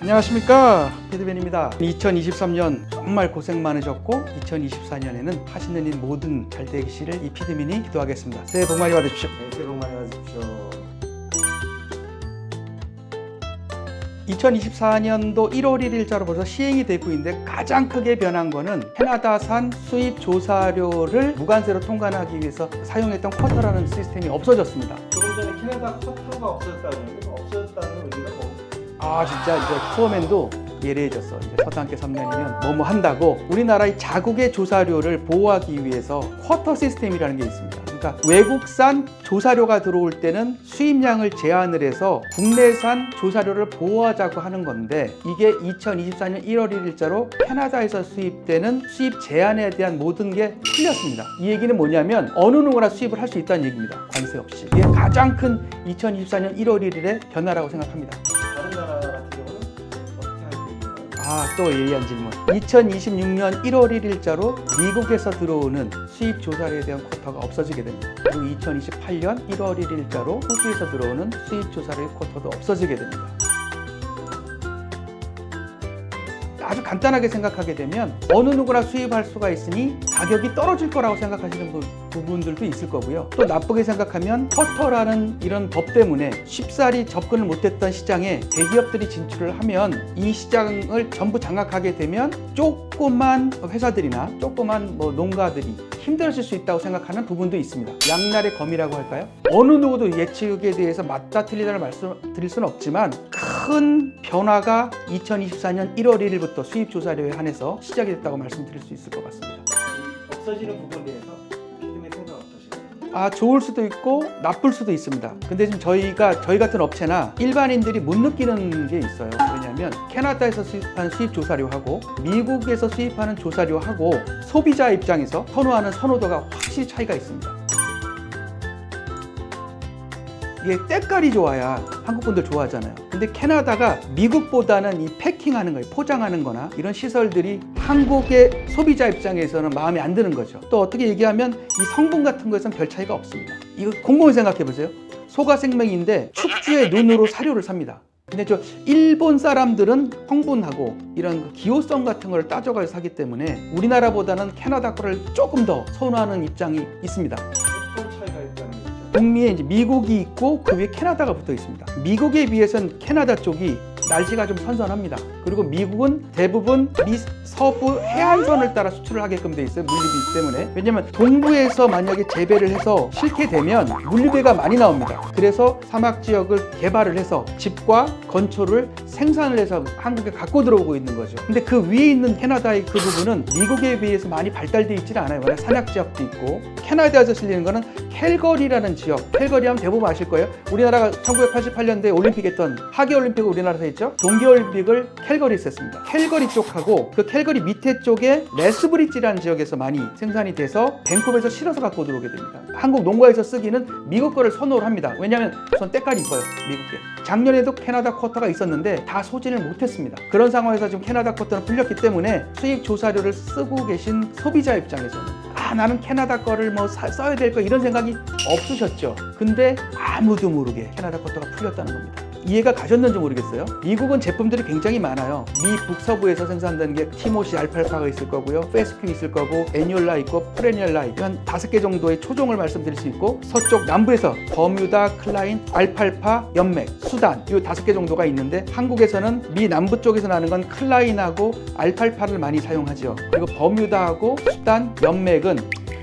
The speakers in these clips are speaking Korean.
안녕하십니까, 피드맨입니다. 2023년 정말 고생 많으셨고 2024년에는 하시는 일 모든 잘 되시기를 이 피드맨이 기도하겠습니다. 새해 복 많이 받으십시오. 네, 새해 복 많이 받으십시오. 2024년도 1월 1일자로 벌써 시행이 되고 있는데 가장 크게 변한 거는 캐나다산 수입 조사료를 무관세로 통관하기 위해서 사용했던 쿼터라는 시스템이 없어졌습니다. 조금 전에 캐나다 쿼터가 없어졌다는 없어졌다는 의미가 뭐? 진짜 이제 코어맨도 예리해졌어. 이제 서당계 3년이면 뭐뭐 한다고. 우리나라의 자국의 조사료를 보호하기 위해서 쿼터 시스템이라는 게 있습니다. 그러니까 외국산 조사료가 들어올 때는 수입량을 제한을 해서 국내산 조사료를 보호하자고 하는 건데, 이게 2024년 1월 1일자로 캐나다에서 수입되는 수입 제한에 대한 모든 게 풀렸습니다. 이 얘기는 뭐냐면 어느 누구나 수입을 할 수 있다는 얘기입니다. 관세 없이. 이게 가장 큰 2024년 1월 1일의 변화라고 생각합니다. 다른 나라 같은 경우는 어떻게 할 수 있나요? 또 예리한 질문. 2026년 1월 1일자로 미국에서 들어오는 수입 조사료에 대한 쿼터가 없어지게 됩니다. 그리고 2028년 1월 1일자로 호주에서 들어오는 수입 조사료의 쿼터도 없어지게 됩니다. 아주 간단하게 생각하게 되면 어느 누구나 수입할 수가 있으니 가격이 떨어질 거라고 생각하시는 부분들도 있을 거고요. 또 나쁘게 생각하면 쿼터라는 이런 법 때문에 쉽사리 접근을 못했던 시장에 대기업들이 진출을 하면 이 시장을 전부 장악하게 되면 조그만 회사들이나 조그만 농가들이 힘들어질 수 있다고 생각하는 부분도 있습니다. 양날의 검이라고 할까요? 어느 누구도 예측에 대해서 맞다 틀리다를 말씀드릴 수는 없지만 큰 변화가 2024년 1월 1일부터 수입 조사료에 한해서 시작이 됐다고 말씀드릴 수 있을 것 같습니다. 없어지는 부분에 대해서 피드맨 생각 어떠신가요? 좋을 수도 있고 나쁠 수도 있습니다. 근데 지금 저희 같은 업체나 일반인들이 못 느끼는 게 있어요. 왜냐하면 캐나다에서 수입하는 수입 조사료하고 미국에서 수입하는 조사료하고 소비자 입장에서 선호하는 선호도가 확실히 차이가 있습니다. 이게 때깔이 좋아야 한국 분들 좋아하잖아요. 근데 캐나다가 미국보다는 이 패킹하는 거예요. 포장하는 거나 이런 시설들이 한국의 소비자 입장에서는 마음에 안 드는 거죠. 또 어떻게 얘기하면 이 성분 같은 거에서는 별 차이가 없습니다. 이거 곰곰이 생각해 보세요. 소가 생명인데 축주의 눈으로 사료를 삽니다. 근데 일본 사람들은 성분하고 이런 기호성 같은 걸 따져가지고 사기 때문에 우리나라보다는 캐나다 거를 조금 더 선호하는 입장이 있습니다. 어떤 차이가 있다는 거죠? 북미에 이제 미국이 있고 그 위에 캐나다가 붙어 있습니다. 미국에 비해서는 캐나다 쪽이 날씨가 좀 선선합니다. 그리고 미국은 대부분 서부 해안선을 따라 수출을 하게끔 돼 있어요. 물류비 때문에. 왜냐면 동부에서 만약에 재배를 해서 싣게 되면 물류비가 많이 나옵니다. 그래서 사막 지역을 개발을 해서 집과 건초를 생산을 해서 한국에 갖고 들어오고 있는 거죠. 근데 그 위에 있는 캐나다의 그 부분은 미국에 비해서 많이 발달되어 있지는 않아요. 워낙 산악 지역도 있고. 캐나다에서 실리는 거는 캘거리라는 지역. 캘거리 하면 대부분 아실 거예요. 우리나라가 1988년도에 올림픽 했던 하계올림픽을 우리나라에서 했죠. 동계올림픽을 캘거리에서 했습니다. 캘거리 쪽하고 그 캘거리 밑에 쪽에 레스브리지라는 지역에서 많이 생산이 돼서 밴쿠버에서 실어서 갖고 들어오게 됩니다. 한국 농가에서 쓰기는 미국 거를 선호를 합니다. 왜냐하면 우선 때깔이 이뻐요. 미국게. 작년에도 캐나다 쿼터가 있었는데 다 소진을 못했습니다. 그런 상황에서 지금 캐나다 쿼터는 풀렸기 때문에 수입 조사료를 쓰고 계신 소비자 입장에서는 나는 캐나다 거를 써야 될 거 이런 생각이 없으셨죠. 근데 아무도 모르게 캐나다 쿼터가 풀렸다는 겁니다. 이해가 가셨는지 모르겠어요. 미국은 제품들이 굉장히 많아요. 미 북서부에서 생산되는 게 티모시 알팔파가 있을 거고요. 페스큐 있을 거고, 애니올라 있고, 프레니얼라 한 5개 정도의 초종을 말씀드릴 수 있고, 서쪽 남부에서 버뮤다, 클라인, 알팔파, 연맥, 수단 이 5개 정도가 있는데, 한국에서는 미 남부 쪽에서 나는 건 클라인하고 알팔파를 많이 사용하죠. 그리고 버뮤다하고 수단, 연맥은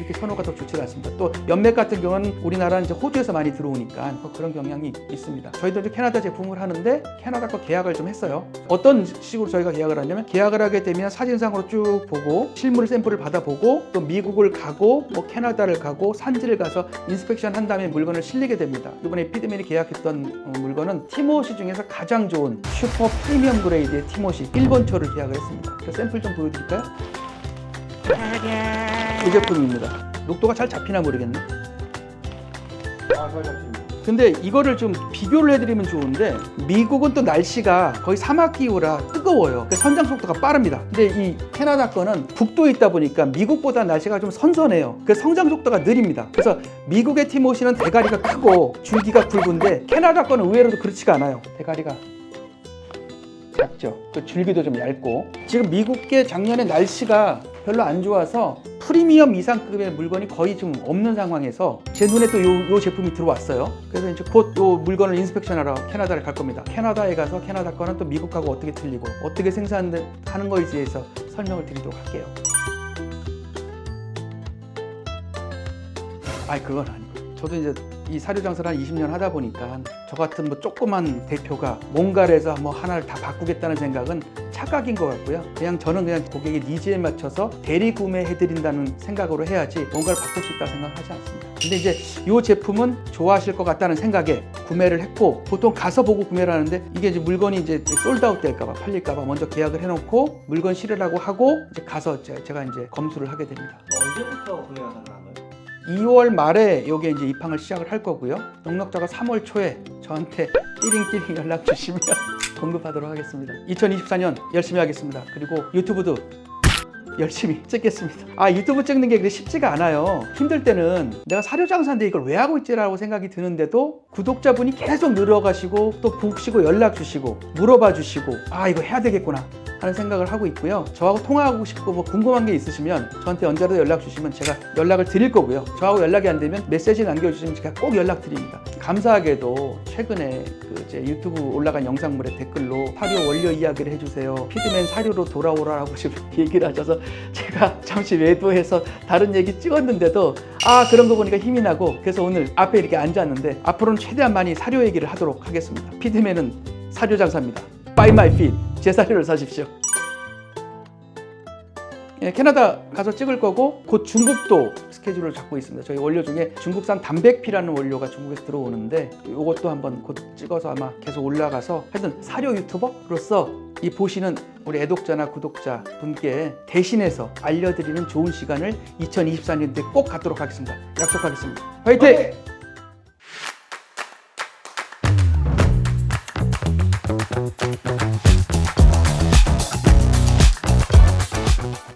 그렇게 선호가 더 좋지 않습니다. 또 연맥 같은 경우는 우리나라는 이제 호주에서 많이 들어오니까 그런 경향이 있습니다. 저희도 이제 캐나다 제품을 하는데 캐나다 거 계약을 좀 했어요. 어떤 식으로 저희가 계약을 하냐면, 계약을 하게 되면 사진상으로 쭉 보고 실물 샘플을 받아보고 또 미국을 가고 캐나다를 가고 산지를 가서 인스펙션 한 다음에 물건을 실리게 됩니다. 이번에 피드맨이 계약했던 물건은 티모시 중에서 가장 좋은 슈퍼 프리미엄 그레이드의 티모시 일본초를 계약을 했습니다. 그 샘플 좀 보여드릴까요? 이 제품입니다. 녹도가 잘 잡히나 모르겠네. 잘 잡힙니다. 근데 이거를 좀 비교를 해드리면 좋은데 미국은 또 날씨가 거의 사막기후라 뜨거워요. 그 선장 속도가 빠릅니다. 근데 이 캐나다 거는 북도에 있다 보니까 미국보다 날씨가 좀 선선해요. 그 성장 속도가 느립니다. 그래서 미국의 티모시는 대가리가 크고 줄기가 굵은데 캐나다 거는 의외로도 그렇지가 않아요. 대가리가 작죠. 그 줄기도 좀 얇고. 지금 미국의 작년에 날씨가 별로 안 좋아서 프리미엄 이상급의 물건이 거의 좀 없는 상황에서 제 눈에 또 요 제품이 들어왔어요. 그래서 이제 곧 요 물건을 인스펙션하러 캐나다를 갈 겁니다. 캐나다에 가서 캐나다 거는 또 미국하고 어떻게 틀리고 어떻게 생산하는 거에 대해서 설명을 드리도록 할게요. 아니 그건 아니고 저도 이제 이 사료 장사를 한 20년 하다 보니까 저 같은 뭐 조그만 대표가 뭔가를 해서 뭐 하나를 다 바꾸겠다는 생각은 착각인 것 같고요. 그냥 저는 그냥 고객의 니즈에 맞춰서 대리 구매해드린다는 생각으로 해야지 뭔가를 바꿀 수 있다고 생각하지 않습니다. 근데 이제 이 제품은 좋아하실 것 같다는 생각에 구매를 했고 보통 가서 보고 구매를 하는데 이게 이제 물건이 이제 솔드아웃 될까봐 팔릴까봐 먼저 계약을 해놓고 물건 실으라고 하고 이제 가서 제가 이제 검수를 하게 됩니다. 언제부터 구매가 가능한 거예요? 2월 말에 요게 이제 입항을 시작을 할 거고요. 넉넉자가 3월 초에 저한테 띠링띠링 연락 주시면 공급하도록 하겠습니다. 2024년 열심히 하겠습니다. 그리고 유튜브도 열심히 찍겠습니다. 아 유튜브 찍는 게 그렇게 쉽지가 않아요. 힘들 때는 내가 사료 장사인데 이걸 왜 하고 있지라고 생각이 드는데도 구독자분이 계속 늘어가시고 또 보시고 연락 주시고 물어봐 주시고 아 이거 해야 되겠구나 하는 생각을 하고 있고요. 저하고 통화하고 싶고 뭐 궁금한 게 있으시면 저한테 언제라도 연락 주시면 제가 연락을 드릴 거고요. 저하고 연락이 안 되면 메시지 남겨주시면 제가 꼭 연락 드립니다. 감사하게도 최근에 제 유튜브 올라간 영상물에 댓글로 사료 원료 이야기를 해주세요. 피드맨 사료로 돌아오라고 지금 얘기를 하셔서 제가 잠시 외부에서 다른 얘기 찍었는데도 아 그런 거 보니까 힘이 나고 그래서 오늘 앞에 이렇게 앉았는데 앞으로는 최대한 많이 사료 얘기를 하도록 하겠습니다. 피드맨은 사료 장사입니다. Buy my feed. 제 사료를 사십시오. 예, 캐나다 가서 찍을 거고 곧 중국도 스케줄을 잡고 있습니다. 저희 원료 중에 중국산 단백피라는 원료가 중국에서 들어오는데 이것도 한번 곧 찍어서 아마 계속 올라가서 하여튼 사료 유튜버로서 이 보시는 우리 애독자나 구독자 분께 대신해서 알려드리는 좋은 시간을 2024년도에 꼭 갖도록 하겠습니다. 약속하겠습니다. 화이팅!